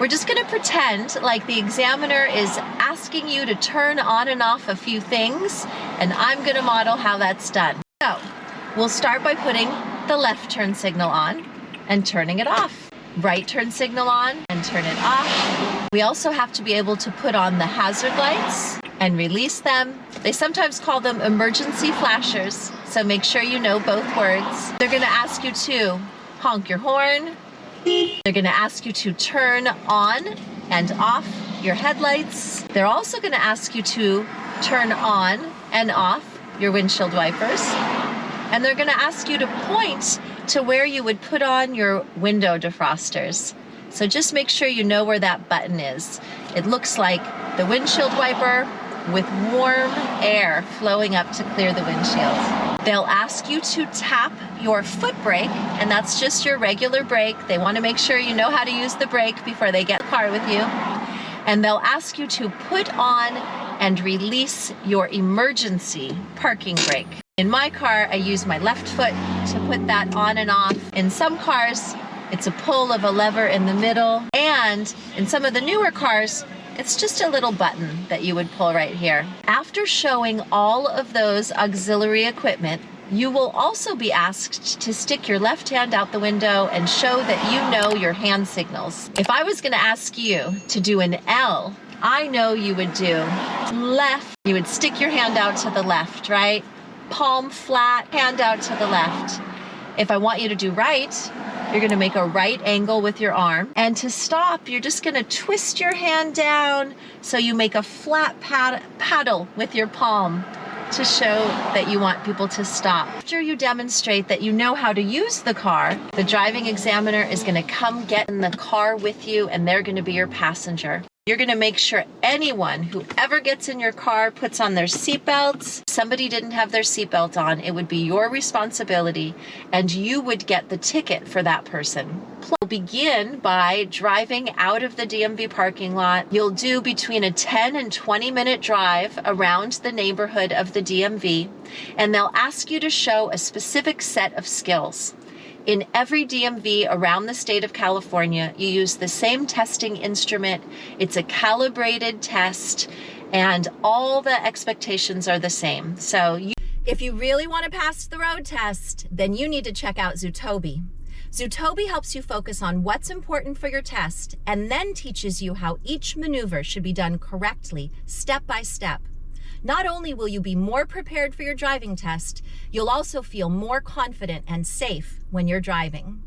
We're just gonna pretend like the examiner is asking you to turn on and off a few things, and I'm gonna model how that's done. So, we'll start by putting the left turn signal on and turning it off. Right turn signal on and turn it off. We also have to be able to put on the hazard lights and release them. They sometimes call them emergency flashers, so make sure you know both words. They're gonna ask you to honk your horn. They're gonna ask you to turn on and off your headlights. They're also gonna ask you to turn on and off your windshield wipers. And they're gonna ask you to point to where you would put on your window defrosters. So just make sure you know where that button is. It looks like the windshield wiper with warm air flowing up to clear the windshield. They'll ask you to tap your foot brake, and that's just your regular brake. They want to make sure you know how to use the brake before they get in the car with you. And they'll ask you to put on and release your emergency parking brake. In my car, I use my left foot to put that on and off. In some cars, it's a pull of a lever in the middle. And in some of the newer cars, it's just a little button that you would pull right here. After showing all of those auxiliary equipment, you will also be asked to stick your left hand out the window and show that you know your hand signals. If I was going to ask you to do an L, I know you would do left. You would stick your hand out to the left, right? Palm flat, hand out to the left. If I want you to do right, you're gonna make a right angle with your arm. And to stop, you're just gonna twist your hand down so you make a flat paddle with your palm to show that you want people to stop. After you demonstrate that you know how to use the car, the driving examiner is gonna come get in the car with you, and they're gonna be your passenger. You're gonna make sure anyone who ever gets in your car puts on their seatbelts. If somebody didn't have their seatbelt on, it would be your responsibility, and you would get the ticket for that person. You'll begin by driving out of the DMV parking lot. You'll do between a 10 and 20 minute drive around the neighborhood of the DMV, and they'll ask you to show a specific set of skills. In every DMV around the state of California, you use the same testing instrument. It's a calibrated test, and all the expectations are the same. So if you really want to pass the road test, then you need to check out Zutobi. Zutobi helps you focus on what's important for your test and then teaches you how each maneuver should be done correctly, step by step. Not only will you be more prepared for your driving test, you'll also feel more confident and safe when you're driving.